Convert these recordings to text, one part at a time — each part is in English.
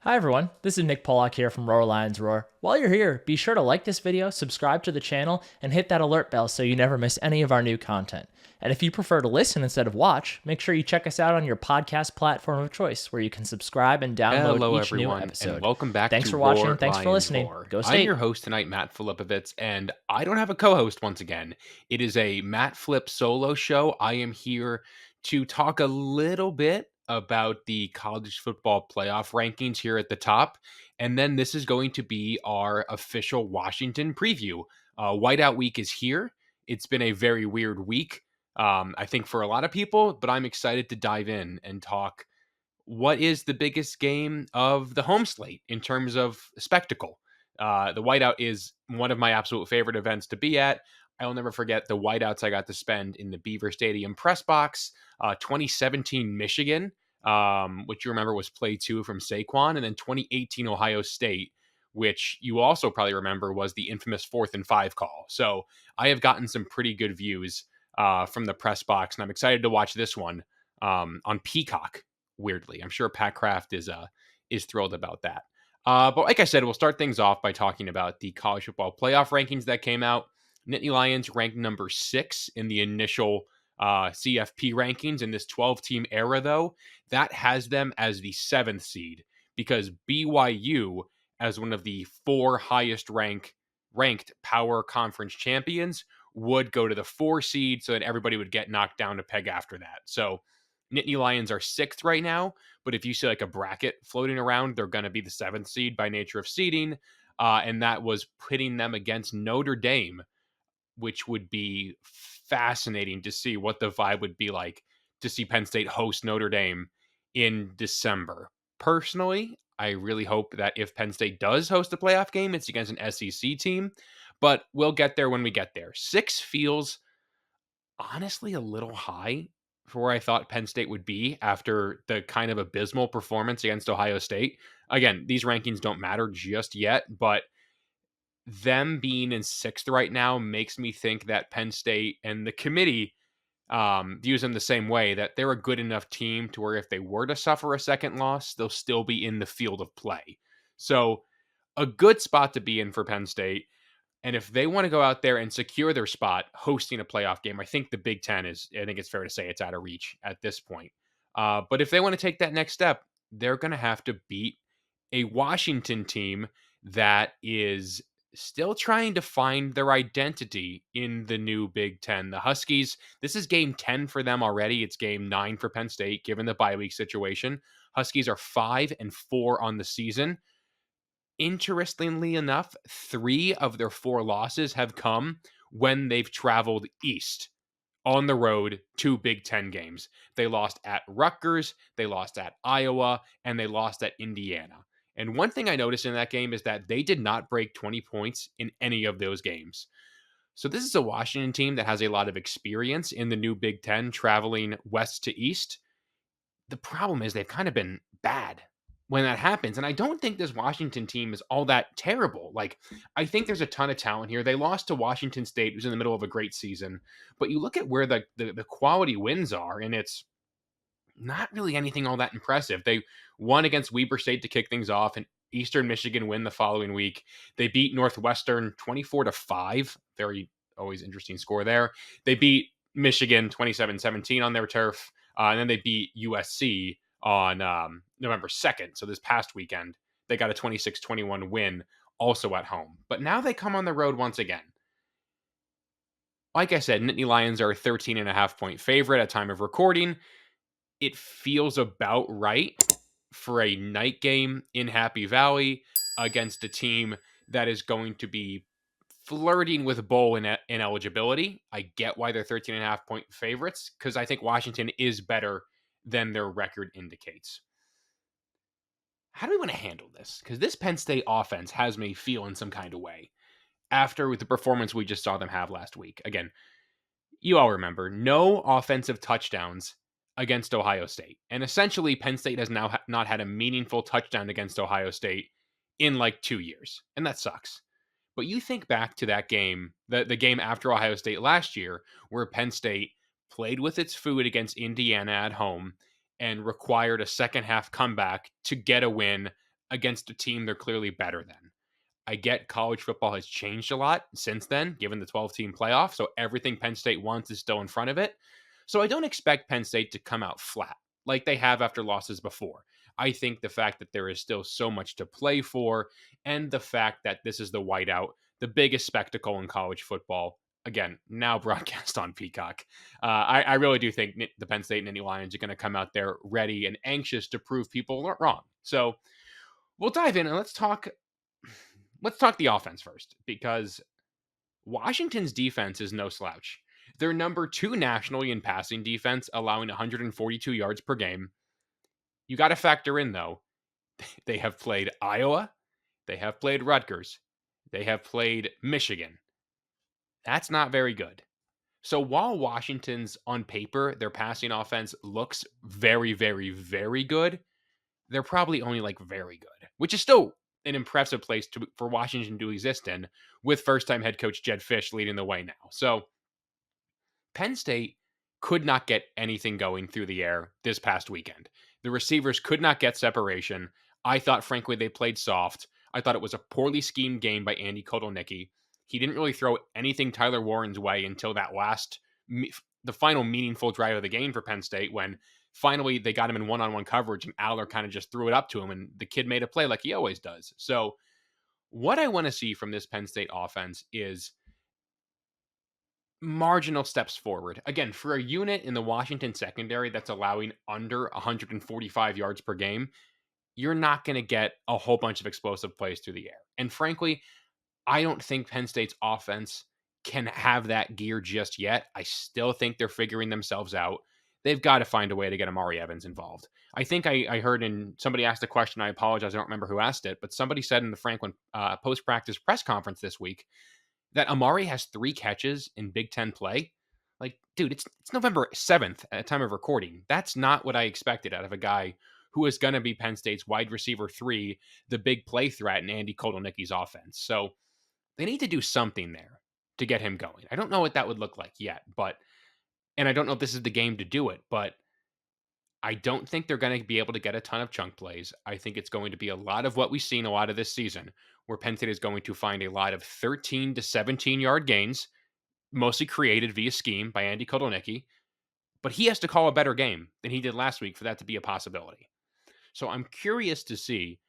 Hi everyone, this is Nick Pollock here from Roar Lions Roar. While you're here, be sure to like this video, subscribe to the channel, and hit that alert bell so you never miss any of our new content. And if you prefer to listen instead of watch, make sure you check us out on your podcast platform of choice where you can subscribe and download Hello, each new everyone, and episode. welcome back Thanks to for watching, Roar thanks for Lions listening. Roar. Go I'm State! your host tonight, Matt Filipovitz, and I don't have a co-host once again. It is a Matt Flip solo show. I am here to talk a little bit about the college football playoff rankings here at the top, and then this is going to be our official Washington preview. Whiteout week is here. It's been a very weird week, I think, for a lot of people, but I'm excited to dive in and talk what is the biggest game of the home slate in terms of spectacle. The Whiteout is one of my absolute favorite events to be at. I'll never forget the whiteouts I got to spend in the Beaver Stadium press box, 2017 Michigan, which you remember was play two from Saquon, and then 2018 Ohio State, which you also probably remember was the infamous 4th and 5 call. So I have gotten some pretty good views from the press box, and I'm excited to watch this one on Peacock. Weirdly, I'm sure Pat Kraft is thrilled about that. But like I said, we'll start things off by talking about the college football playoff rankings that came out. Nittany Lions ranked number 6 in the initial CFP rankings in this 12-team era, though. That has them as the 7th seed because BYU, as one of the 4 highest ranked power conference champions, would go to the 4 seed, so that everybody would get knocked down a peg after that. So Nittany Lions are 6th right now, but if you see like a bracket floating around, they're going to be the 7th seed by nature of seeding, and that was pitting them against Notre Dame, which would be fascinating to see what the vibe would be like to see Penn State host Notre Dame in December. Personally, I really hope that if Penn State does host a playoff game, it's against an SEC team, but we'll get there when we get there. 6 feels honestly a little high for where I thought Penn State would be after the kind of abysmal performance against Ohio State. Again, these rankings don't matter just yet, but them being in 6th right now makes me think that Penn State and the committee views them the same way, that they're a good enough team to where if they were to suffer a second loss, they'll still be in the field of play. So a good spot to be in for Penn State. And if they want to go out there and secure their spot hosting a playoff game, I think the Big Ten I think it's fair to say it's out of reach at this point. But if they want to take that next step, they're going to have to beat a Washington team that is still trying to find their identity in the new Big Ten. The Huskies, this is game 10 for them already. It's game 9 for Penn State, given the bye week situation. Huskies are 5-4 on the season. Interestingly enough, 3 of their 4 losses have come when they've traveled east on the road to Big Ten games. They lost at Rutgers, they lost at Iowa, and they lost at Indiana. And one thing I noticed in that game is that they did not break 20 points in any of those games. So this is a Washington team that has a lot of experience in the new Big Ten traveling west to east. The problem is they've kind of been bad when that happens. And I don't think this Washington team is all that terrible. Like, I think there's a ton of talent here. They lost to Washington State, who's in the middle of a great season. But you look at where the quality wins are, and it's not really anything all that impressive. They won against Weber State to kick things off, and Eastern Michigan win the following week. They beat Northwestern 24-5. Very always interesting score there. They beat Michigan 27-17 on their turf. And then they beat USC on November 2nd. So this past weekend, they got a 26-21 win also at home. But now they come on the road once again. Like I said, Nittany Lions are a 13.5-point favorite at time of recording. It feels about right for a night game in Happy Valley against a team that is going to be flirting with bowl ineligibility. I get why they're 13.5-point favorites, because I think Washington is better than their record indicates. How do we want to handle this? Because this Penn State offense has me feel in some kind of way after the performance we just saw them have last week. Again, you all remember, no offensive touchdowns against Ohio State. And essentially, Penn State has now not had a meaningful touchdown against Ohio State in like 2 years. And that sucks. But you think back to that game, the game after Ohio State last year, where Penn State played with its food against Indiana at home and required a second half comeback to get a win against a team they're clearly better than. I get college football has changed a lot since then, given the 12-team playoff, so everything Penn State wants is still in front of it. So I don't expect Penn State to come out flat like they have after losses before. I think the fact that there is still so much to play for, and the fact that this is the whiteout, the biggest spectacle in college football, again, now broadcast on Peacock. I really do think the Penn State Nittany Lions are going to come out there ready and anxious to prove people wrong. So we'll dive in and let's talk the offense first, because Washington's defense is no slouch. They're number 2 nationally in passing defense, allowing 142 yards per game. You got to factor in, though, they have played Iowa, they have played Rutgers, they have played Michigan. That's not very good. So while Washington's on paper, their passing offense looks very, very, very good, they're probably only like very good, which is still an impressive place for Washington to exist in, with first-time head coach Jed Fish leading the way now. So Penn State could not get anything going through the air this past weekend. The receivers could not get separation. I thought, frankly, they played soft. I thought it was a poorly schemed game by Andy Kotelnicki. He didn't really throw anything Tyler Warren's way until the final meaningful drive of the game for Penn State, when finally they got him in one-on-one coverage and Aller kind of just threw it up to him, and the kid made a play like he always does. So what I want to see from this Penn State offense is marginal steps forward. Again, for a unit in the Washington secondary that's allowing under 145 yards per game, you're not going to get a whole bunch of explosive plays through the air. And frankly, I don't think Penn State's offense can have that gear just yet. I still think they're figuring themselves out. They've got to find a way to get Amari Evans involved. I think I heard somebody asked a question. I apologize, I don't remember who asked it, but somebody said in the Franklin post-practice press conference this week that Amari has 3 catches in Big Ten play. Like, dude, it's November 7th at the time of recording. That's not what I expected out of a guy who is going to be Penn State's wide receiver 3, the big play threat in Andy Kotelnicki's offense. So they need to do something there to get him going. I don't know what that would look like yet, and I don't know if this is the game to do it, but I don't think they're going to be able to get a ton of chunk plays. I think it's going to be a lot of what we've seen a lot of this season, where Penn State is going to find a lot of 13 to 17 yard gains, mostly created via scheme by Andy Kotelnicki, but he has to call a better game than he did last week for that to be a possibility. So I'm curious to see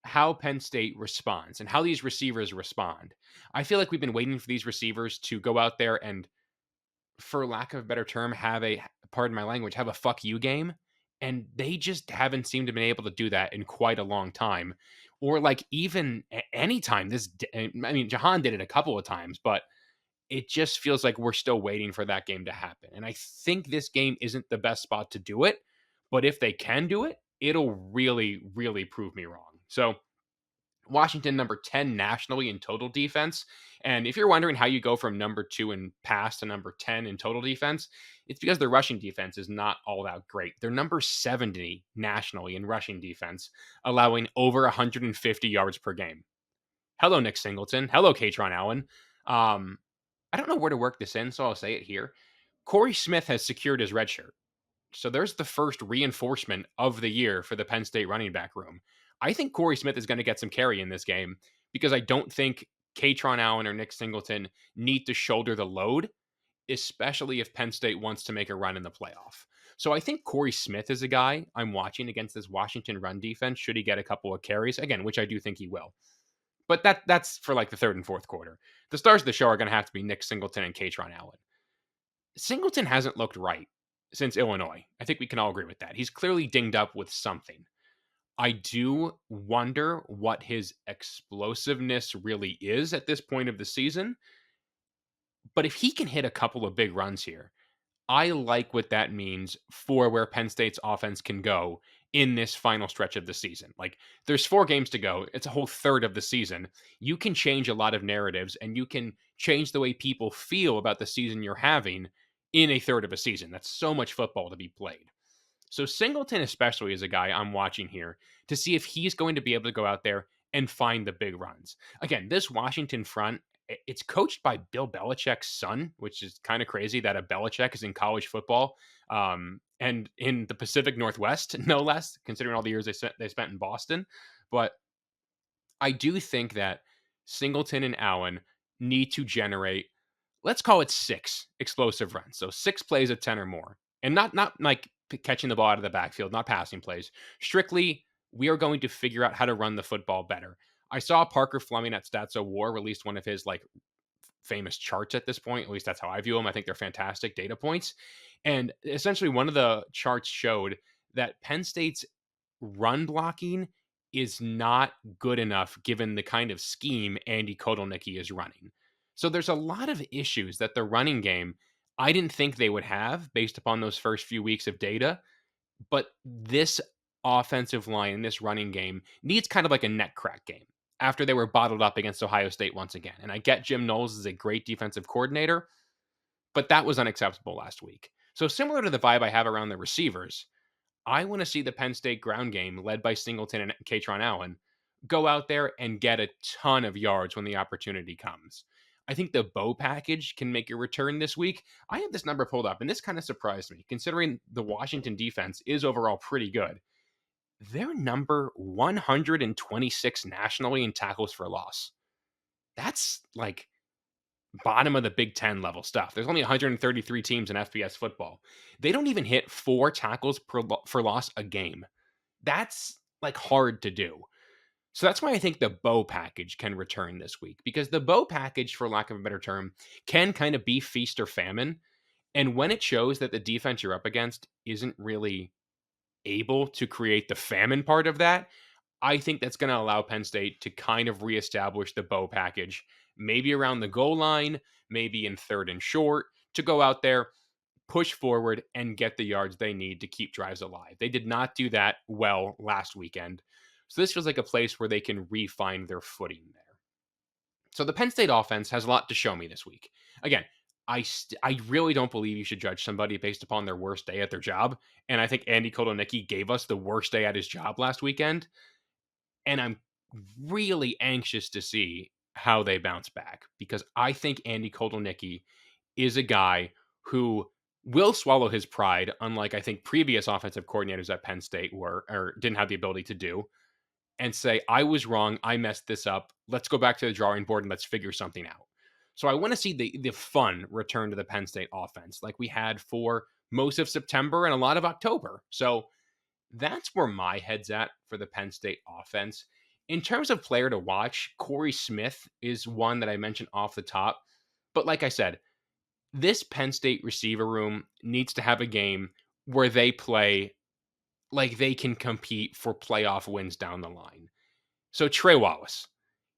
how Penn State responds and how these receivers respond. I feel like we've been waiting for these receivers to go out there and, for lack of a better term, pardon my language, have a fuck you game. And they just haven't seemed to been able to do that in quite a long time. Or like even any time Jahan did it a couple of times, but it just feels like we're still waiting for that game to happen. And I think this game isn't the best spot to do it, but if they can do it, it'll really, really prove me wrong. So Washington, number 10 nationally in total defense. And if you're wondering how you go from number 2 in pass to number 10 in total defense, it's because their rushing defense is not all that great. They're number 70 nationally in rushing defense, allowing over 150 yards per game. Hello, Nick Singleton. Hello, Katron Allen. I don't know where to work this in, so I'll say it here. Corey Smith has secured his red shirt. So there's the first reinforcement of the year for the Penn State running back room. I think Corey Smith is going to get some carry in this game, because I don't think Katron Allen or Nick Singleton need to shoulder the load, especially if Penn State wants to make a run in the playoff. So I think Corey Smith is a guy I'm watching against this Washington run defense, should he get a couple of carries, again, which I do think he will. But that's for like the third and fourth quarter. The stars of the show are going to have to be Nick Singleton and Katron Allen. Singleton hasn't looked right since Illinois. I think we can all agree with that. He's clearly dinged up with something. I do wonder what his explosiveness really is at this point of the season. But if he can hit a couple of big runs here, I like what that means for where Penn State's offense can go in this final stretch of the season. Like, there's 4 games to go. It's a whole third of the season. You can change a lot of narratives, and you can change the way people feel about the season you're having in a third of a season. That's so much football to be played. So Singleton especially is a guy I'm watching here to see if he's going to be able to go out there and find the big runs. Again, this Washington front, it's coached by Bill Belichick's son, which is kind of crazy that a Belichick is in college football, and in the Pacific Northwest, no less, considering all the years they spent in Boston. But I do think that Singleton and Allen need to generate, let's call it 6 explosive runs. So 6 plays of 10 or more. And not like catching the ball out of the backfield, not passing plays. Strictly, we are going to figure out how to run the football better. I saw Parker Fleming at Stats of War released one of his like famous charts at this point. At least that's how I view them. I think they're fantastic data points. And essentially, one of the charts showed that Penn State's run blocking is not good enough given the kind of scheme Andy Kotelnicki is running. So there's a lot of issues that the running game I didn't think they would have based upon those first few weeks of data, but this offensive line, this running game needs kind of like a neck crack game after they were bottled up against Ohio State once again. And I get Jim Knowles is a great defensive coordinator, but that was unacceptable last week. So similar to the vibe I have around the receivers, I want to see the Penn State ground game led by Singleton and Katron Allen go out there and get a ton of yards when the opportunity comes. I think the Bo package can make a return this week. I have this number pulled up, and this kind of surprised me, considering the Washington defense is overall pretty good. They're number 126 nationally in tackles for loss. That's like bottom of the Big Ten level stuff. There's only 133 teams in FBS football. They don't even hit 4 tackles for loss a game. That's like hard to do. So that's why I think the Bo package can return this week, because the Bo package, for lack of a better term, can kind of be feast or famine. And when it shows that the defense you're up against isn't really able to create the famine part of that, I think that's going to allow Penn State to kind of reestablish the Bo package, maybe around the goal line, maybe in third and short, to go out there, push forward, and get the yards they need to keep drives alive. They did not do that well last weekend. So this feels like a place where they can refine their footing there. So the Penn State offense has a lot to show me this week. Again, I really don't believe you should judge somebody based upon their worst day at their job. And I think Andy Kotelnicki gave us the worst day at his job last weekend. And I'm really anxious to see how they bounce back, because I think Andy Kotelnicki is a guy who will swallow his pride, unlike I think previous offensive coordinators at Penn State were or didn't have the ability to do, and say, I was wrong. I messed this up. Let's go back to the drawing board and let's figure something out. So I want to see the fun return to the Penn State offense like we had for most of September and a lot of October. So that's where my head's at for the Penn State offense. In terms of player to watch, Corey Smith is one that I mentioned off the top. But like I said, this Penn State receiver room needs to have a game where they play like they can compete for playoff wins down the line. So Trey Wallace,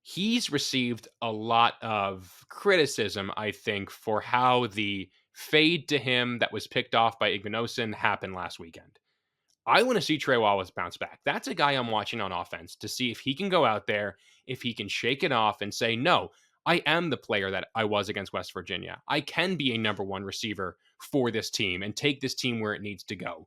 he's received a lot of criticism, I think, for how the fade to him that was picked off by Igbinosun happened last weekend. I want to see Trey Wallace bounce back. That's a guy I'm watching on offense to see if he can go out there, if he can shake it off and say, no, I am the player that I was against West Virginia. I can be a number one receiver for this team and take this team where it needs to go.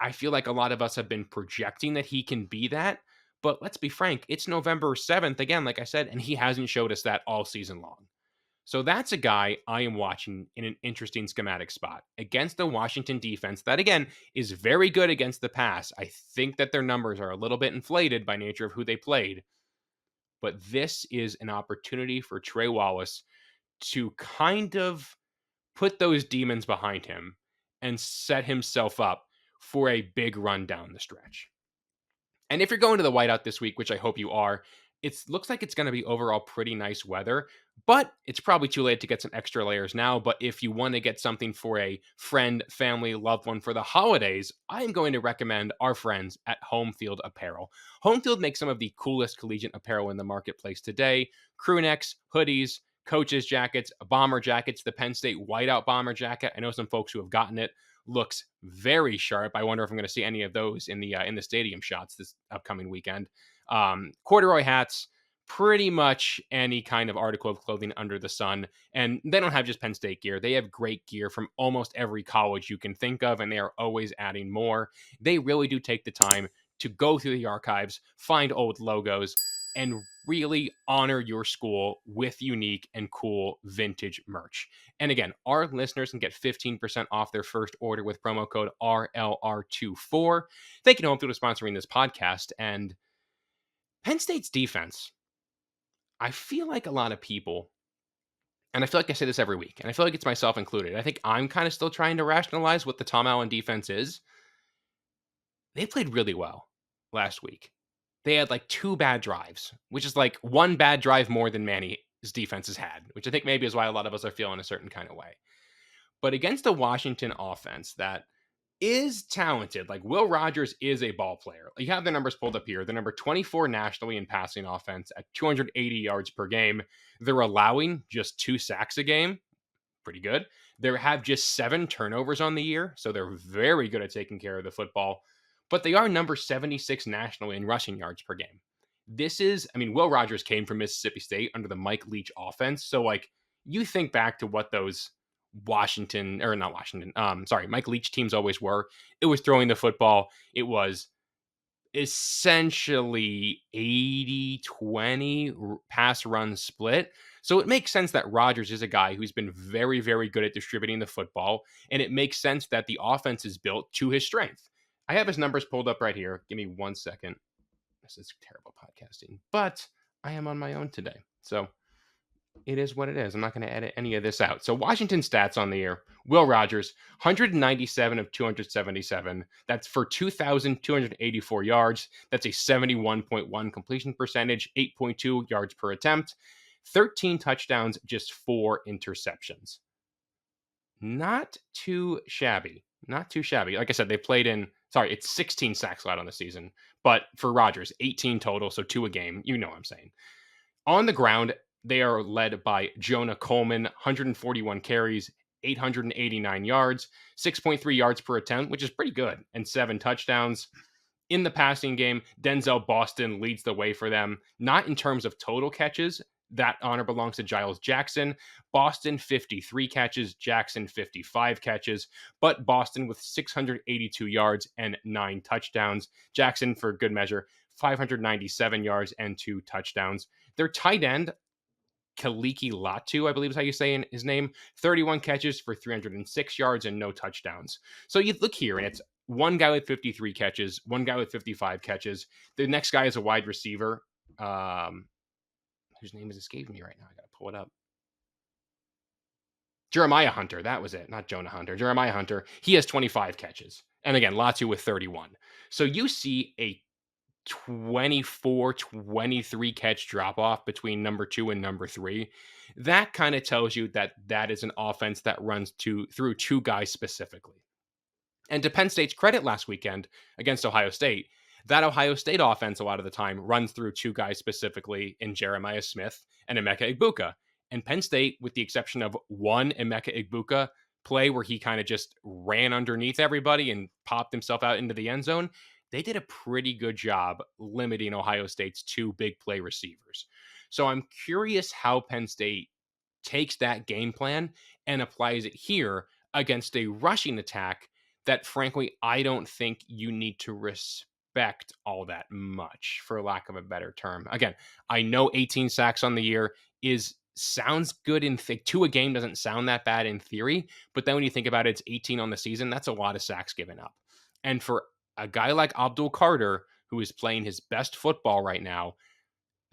I feel like a lot of us have been projecting that he can be that. But let's be frank, it's November 7th, again, like I said, and he hasn't showed us that all season long. So that's a guy I am watching in an interesting schematic spot against the Washington defense that, again, is very good against the pass. I think that their numbers are a little bit inflated by nature of who they played. But this is an opportunity for Trey Wallace to kind of put those demons behind him and set himself up for a big run down the stretch. And if you're going to the Whiteout this week, which I hope you are, it looks like it's going to be overall pretty nice weather, but it's probably too late to get some extra layers now. But if you want to get something for a friend, family, loved one for the holidays, I am going to recommend our friends at Home Field Apparel. Home Field makes some of the coolest collegiate apparel in the marketplace today: crew necks, hoodies, coaches jackets, bomber jackets, the Penn State Whiteout bomber jacket. I know some folks who have gotten it. Looks very sharp. I wonder if I'm going to see any of those in the stadium shots this upcoming weekend. Corduroy hats, pretty much any kind of article of clothing under the sun. And they don't have just Penn State gear. They have great gear from almost every college you can think of, and they are always adding more. They really do take the time to go through the archives, find old logos, and really honor your school with unique and cool vintage merch. And again, our listeners can get 15% off their first order with promo code RLR24. Thank you to Home Field for sponsoring this podcast. And Penn State's defense, I feel like a lot of people, and I feel like I say this every week, and I feel like it's myself included. I think I'm kind of still trying to rationalize what the Tom Allen defense is. They played really well last week. They had like 2 bad drives, which is like 1 bad drive more than Manny's defense has had, which I think maybe is why a lot of us are feeling a certain kind of way. But against a Washington offense that is talented, like Will Rogers is a ball player. You have the numbers pulled up here. The number 24 nationally in passing offense at 280 yards per game. They're allowing just 2 sacks a game. Pretty good. They have just 7 turnovers on the year, so they're very good at taking care of the football. But they are number 76 nationally in rushing yards per game. Will Rogers came from Mississippi State under the Mike Leach offense. So, like, you think back to what those Mike Leach teams always were. It was throwing the football. It was essentially 80-20 pass run split. So it makes sense that Rodgers is a guy who's been very, very good at distributing the football. And it makes sense that the offense is built to his strength. I have his numbers pulled up right here. Give me 1 second. This is terrible podcasting, but I am on my own today. So it is what it is. I'm not going to edit any of this out. So Washington stats on the year. Will Rogers, 197 of 277. That's for 2,284 yards. That's a 71.1 completion percentage, 8.2 yards per attempt, 13 touchdowns, just 4 interceptions. Not too shabby. Not too shabby. Like I said, it's 16 sacks allowed on the season. But for Rogers, 18 total, so 2 a game. You know what I'm saying. On the ground, they are led by Jonah Coleman, 141 carries, 889 yards, 6.3 yards per attempt, which is pretty good, and 7 touchdowns. In the passing game, Denzel Boston leads the way for them, not in terms of total catches. That honor belongs to Giles Jackson. Boston, 53 catches, Jackson, 55 catches, but Boston with 682 yards and 9 touchdowns. Jackson, for good measure, 597 yards and 2 touchdowns. Their tight end, Kaliki Latu, I believe is how you say his name, 31 catches for 306 yards and no touchdowns. So you look here, and it's one guy with 53 catches, one guy with 55 catches. The next guy is a wide receiver, whose name is escaping me right now. I got to pull it up. Jeremiah Hunter, that was it, not Jonah Hunter. Jeremiah Hunter, he has 25 catches. And again, Latu with 31. So you see a 24-23 catch drop off between number 2 and number 3. That kind of tells you that is an offense that runs through 2 guys specifically. And to Penn State's credit last weekend against Ohio State, that Ohio State offense a lot of the time runs through 2 guys specifically in Jeremiah Smith and Emeka Egbuka. And Penn State, with the exception of one Emeka Egbuka play where he kind of just ran underneath everybody and popped himself out into the end zone, they did a pretty good job limiting Ohio State's 2 big play receivers. So I'm curious how Penn State takes that game plan and applies it here against a rushing attack that, frankly, I don't think you need to respect all that much, for lack of a better term. Again, I know 18 sacks on the year sounds good in 2 a game doesn't sound that bad in theory, but then when you think about it, it's 18 on the season. That's a lot of sacks given up. And for a guy like Abdul Carter, who is playing his best football right now,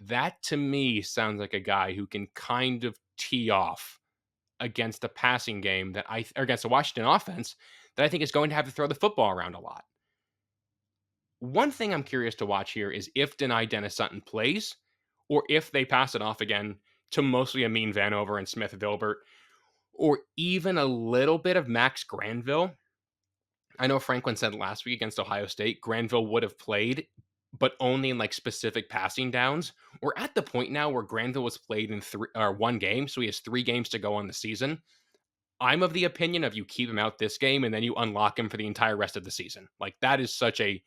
that to me sounds like a guy who can kind of tee off against a passing game or against a Washington offense that I think is going to have to throw the football around a lot. One thing I'm curious to watch here is if Denai Dennis Sutton plays, or if they pass it off again to mostly Amin Vanover and Smith Vilbert, or even a little bit of Max Granville. I know Franklin said last week against Ohio State, Granville would have played, but only in like specific passing downs. We're at the point now where Granville was played in 1 game, so he has 3 games to go on the season. I'm of the opinion of you keep him out this game and then you unlock him for the entire rest of the season. Like, that is such a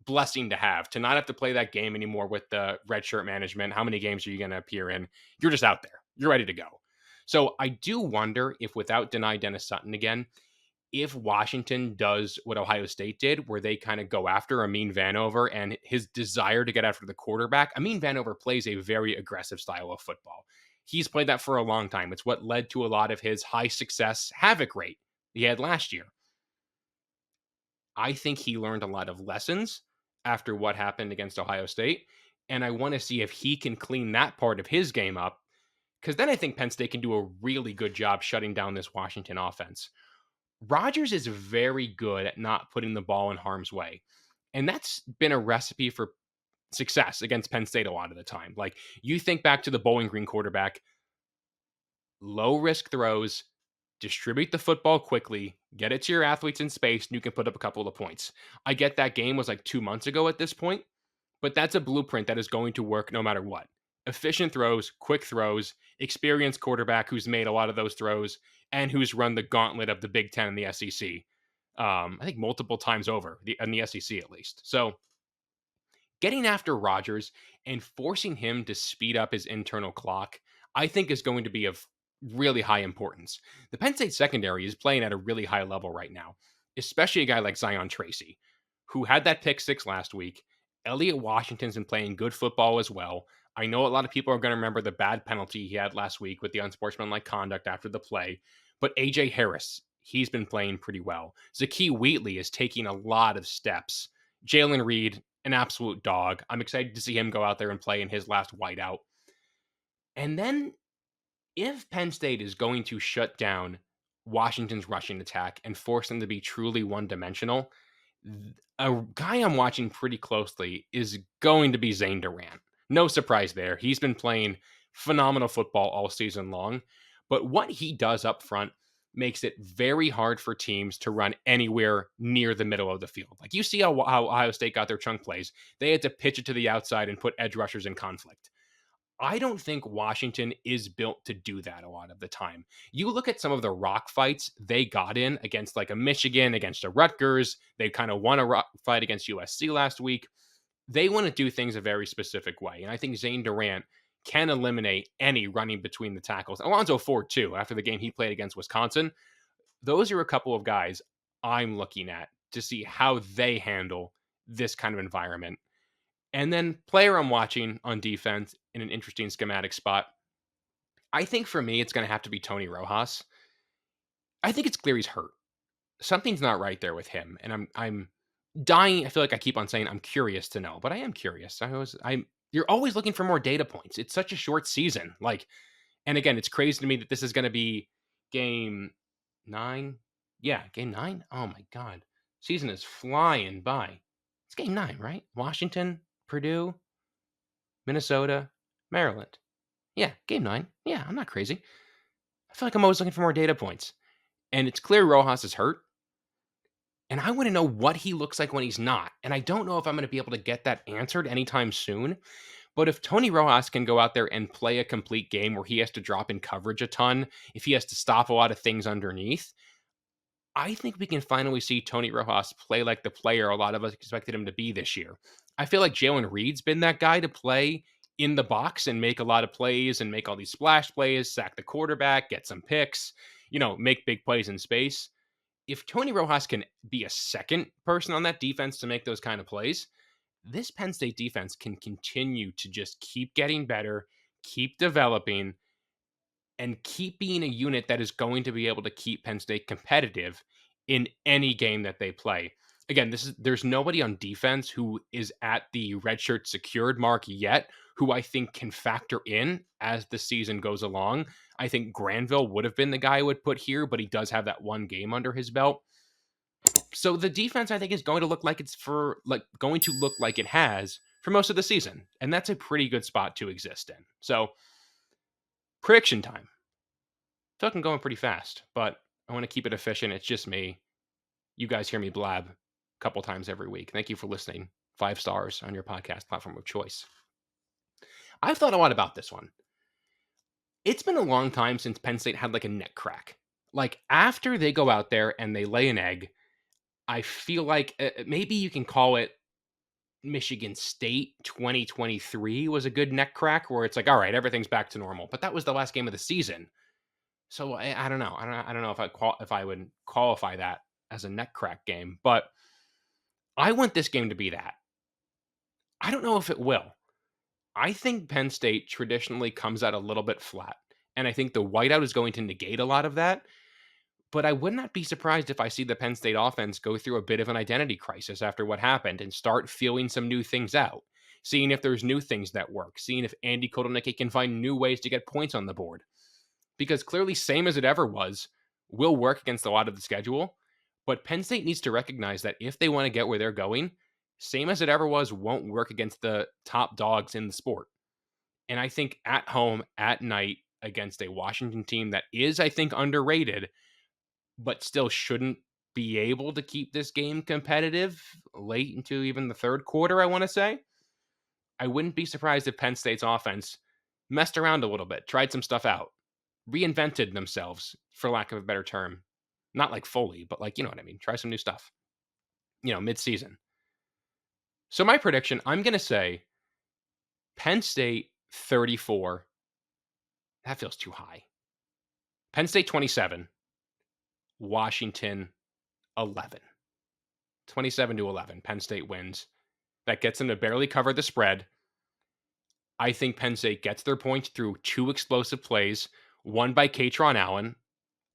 blessing to have, to not have to play that game anymore with the redshirt management. How many games are you going to appear in? You're just out there. You're ready to go. So I do wonder if without Denai Dennis Sutton again, if Washington does what Ohio State did, where they kind of go after Amin Vanover and his desire to get after the quarterback. Amin Vanover plays a very aggressive style of football. He's played that for a long time. It's what led to a lot of his high success havoc rate he had last year. I think he learned a lot of lessons after what happened against Ohio State. And I want to see if he can clean that part of his game up, because then I think Penn State can do a really good job shutting down this Washington offense. Rodgers is very good at not putting the ball in harm's way. And that's been a recipe for success against Penn State a lot of the time. Like, you think back to the Bowling Green quarterback, low risk throws, distribute the football quickly, get it to your athletes in space, and you can put up a couple of points. I get that game was like 2 months ago at this point, but that's a blueprint that is going to work no matter what. Efficient throws, quick throws, experienced quarterback who's made a lot of those throws and who's run the gauntlet of the Big Ten and the SEC. I think multiple times over in the SEC at least. So getting after Rodgers and forcing him to speed up his internal clock, I think is going to be of really high importance. The Penn State secondary is playing at a really high level right now, especially a guy like Zion Tracy, who had that pick six last week. Elliott Washington's been playing good football as well. I know a lot of people are going to remember the bad penalty he had last week with the unsportsmanlike conduct after the play, but AJ Harris, he's been playing pretty well. Zakee Wheatley is taking a lot of steps. Jalen Reed, an absolute dog. I'm excited to see him go out there and play in his last whiteout. And then if Penn State is going to shut down Washington's rushing attack and force them to be truly one-dimensional, a guy I'm watching pretty closely is going to be Zane Durant. No surprise there. He's been playing phenomenal football all season long, but what he does up front makes it very hard for teams to run anywhere near the middle of the field. Like, you see how Ohio State got their chunk plays. They had to pitch it to the outside and put edge rushers in conflict. I don't think Washington is built to do that a lot of the time. You look at some of the rock fights they got in against like a Michigan, against a Rutgers. They kind of won a rock fight against USC last week. They want to do things a very specific way. And I think Zane Durant can eliminate any running between the tackles. Alonzo Ford, too, after the game he played against Wisconsin. Those are a couple of guys I'm looking at to see how they handle this kind of environment. And then player I'm watching on defense in an interesting schematic spot. I think for me, it's going to have to be Tony Rojas. I think it's clear he's hurt. Something's not right there with him, and I'm dying. I feel like I keep on saying I'm curious to know, but I am curious. You're always looking for more data points. It's such a short season. Like, and again, it's crazy to me that this is going to be game 9. Yeah, game 9. Oh my god, season is flying by. It's game 9, right? Washington, Purdue, Minnesota, Maryland. Yeah, game 9. Yeah, I'm not crazy. I feel like I'm always looking for more data points. And it's clear Rojas is hurt. And I want to know what he looks like when he's not. And I don't know if I'm going to be able to get that answered anytime soon. But if Tony Rojas can go out there and play a complete game where he has to drop in coverage a ton, if he has to stop a lot of things underneath, I think we can finally see Tony Rojas play like the player a lot of us expected him to be this year. I feel like Jalen Reed's been that guy to play in the box and make a lot of plays and make all these splash plays, sack the quarterback, get some picks, make big plays in space. If Tony Rojas can be a second person on that defense to make those kind of plays, this Penn State defense can continue to just keep getting better, keep developing, and keep being a unit that is going to be able to keep Penn State competitive in any game that they play. Again, there's nobody on defense who is at the redshirt secured mark yet, who I think can factor in as the season goes along. I think Granville would have been the guy I would put here, but he does have that one game under his belt. So the defense, I think, is going to look like it has for most of the season. And that's a pretty good spot to exist in. So prediction time. I feel like I'm going pretty fast, but I want to keep it efficient. It's just me. You guys hear me blab a couple times every week. Thank you for listening. 5 stars on your podcast platform of choice. I've thought a lot about this one. It's been a long time since Penn State had like a neck crack. Like, after they go out there and they lay an egg, I feel like maybe you can call it Michigan State 2023 was a good neck crack where it's like, all right, everything's back to normal. But that was the last game of the season. So I don't know. I don't know if I would qualify that as a neck crack game, but I want this game to be that. I don't know if it will. I think Penn State traditionally comes out a little bit flat, and I think the whiteout is going to negate a lot of that. But I would not be surprised if I see the Penn State offense go through a bit of an identity crisis after what happened and start feeling some new things out. seeing if there's new things that work, seeing if Andy Kotelnicki can find new ways to get points on the board. Because clearly, same as it ever was, will work against a lot of the schedule. But Penn State needs to recognize that if they want to get where they're going, same as it ever was won't work against the top dogs in the sport. And I think at home, at night, against a Washington team that is, I think, underrated, but still shouldn't be able to keep this game competitive late into even the third quarter, I want to say. I wouldn't be surprised if Penn State's offense messed around a little bit, tried some stuff out, reinvented themselves, for lack of a better term. Not like fully, but like, you know what I mean? Try some new stuff, mid-season. So my prediction, I'm going to say Penn State 34. That feels too high. Penn State 27, Washington 11. 27-11. Penn State wins. That gets them to barely cover the spread. I think Penn State gets their points through two explosive plays, one by Katron Allen.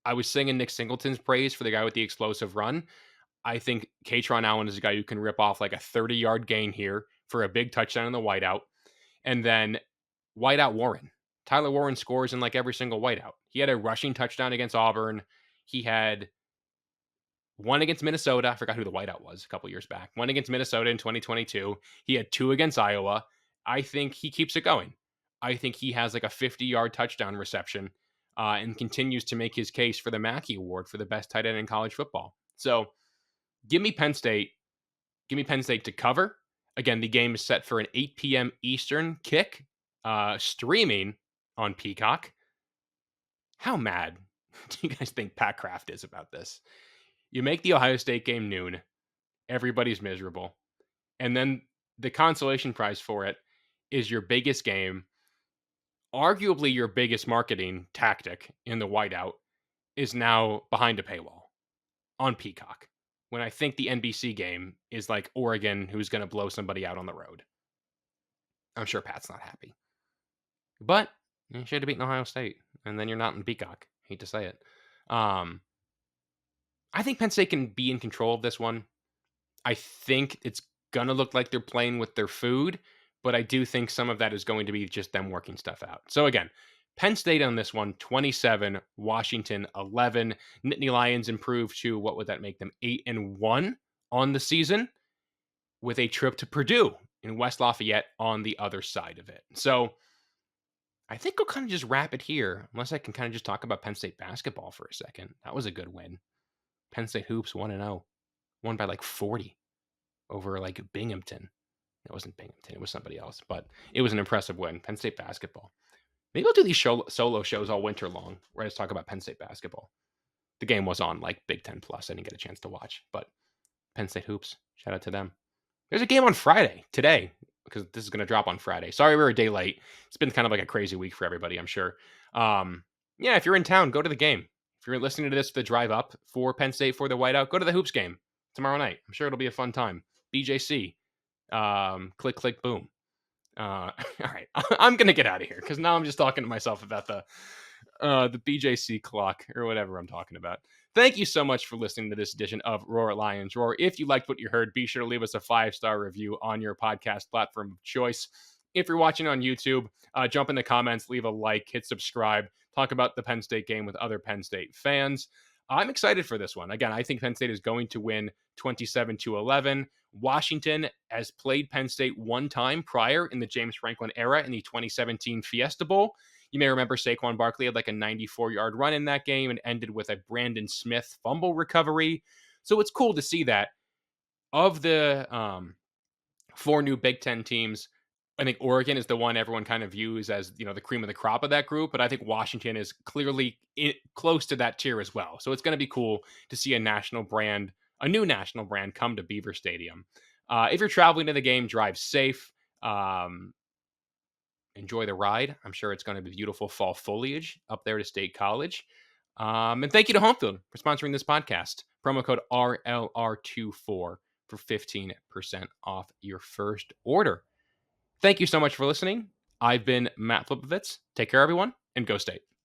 I was singing Nick Singleton's praise for the guy with the explosive run. I think Katron Allen is a guy who can rip off like a 30-yard gain here for a big touchdown in the whiteout. And then Whiteout Warren. Tyler Warren scores in like every single whiteout. He had a rushing touchdown against Auburn. He had one against Minnesota. I forgot who the whiteout was a couple years back. One against Minnesota in 2022. He had two against Iowa. I think he keeps it going. I think he has like a 50-yard touchdown reception and continues to make his case for the Mackey Award for the best tight end in college football. So give me Penn State. Give me Penn State to cover. Again, the game is set for an 8 p.m. Eastern kick, streaming on Peacock. How mad do you guys think Pat Kraft is about this? You make the Ohio State game noon. Everybody's miserable. And then the consolation prize for it is your biggest game. Arguably your biggest marketing tactic in the whiteout is now behind a paywall on Peacock. When I think the NBC game is like Oregon, who's going to blow somebody out on the road. I'm sure Pat's not happy. But you should have beaten Ohio State, and then you're not in Peacock. Hate to say it. I think Penn State can be in control of this one. I think it's going to look like they're playing with their food, but I do think some of that is going to be just them working stuff out. So again, Penn State on this one, 27, Washington 11. Nittany Lions improved to, what would that make them, 8-1 on the season, with a trip to Purdue in West Lafayette on the other side of it. So I think we'll kind of just wrap it here, unless I can kind of just talk about Penn State basketball for a second. That was a good win. Penn State hoops 1-0, won by like 40 over like Binghamton. It wasn't Binghamton, it was somebody else, but it was an impressive win. Penn State basketball. Maybe I'll do these solo shows all winter long where I just talk about Penn State basketball. The game was on like Big Ten Plus. I didn't get a chance to watch, but Penn State hoops, shout out to them. There's a game on Friday today, because this is going to drop on Friday. Sorry we're a day late. It's been kind of like a crazy week for everybody, I'm sure. Yeah, if you're in town, go to the game. If you're listening to this for the drive up for Penn State for the whiteout, go to the hoops game tomorrow night. I'm sure it'll be a fun time. BJC. Click, click, boom. All right. I'm going to get out of here because now I'm just talking to myself about the BJC clock or whatever I'm talking about. Thank you so much for listening to this edition of Roar Lions Roar. If you liked what you heard, be sure to leave us a 5-star review on your podcast platform of choice. If you're watching on YouTube, jump in the comments, leave a like, hit subscribe, talk about the Penn State game with other Penn State fans. I'm excited for this one. Again, I think Penn State is going to win 27-11. Washington has played Penn State one time prior in the James Franklin era in the 2017 Fiesta Bowl. You may remember Saquon Barkley had like a 94-yard run in that game and ended with a Brandon Smith fumble recovery. So it's cool to see that. Of the 4 new Big Ten teams, I think Oregon is the one everyone kind of views as, the cream of the crop of that group. But I think Washington is clearly close to that tier as well. So it's going to be cool to see a new national brand come to Beaver Stadium. If you're traveling to the game, drive safe. Enjoy the ride. I'm sure it's going to be beautiful fall foliage up there to State College. And thank you to Homefield for sponsoring this podcast. Promo code RLR24 for 15% off your first order. Thank you so much for listening. I've been Matt Flipovitz. Take care, everyone, and go State.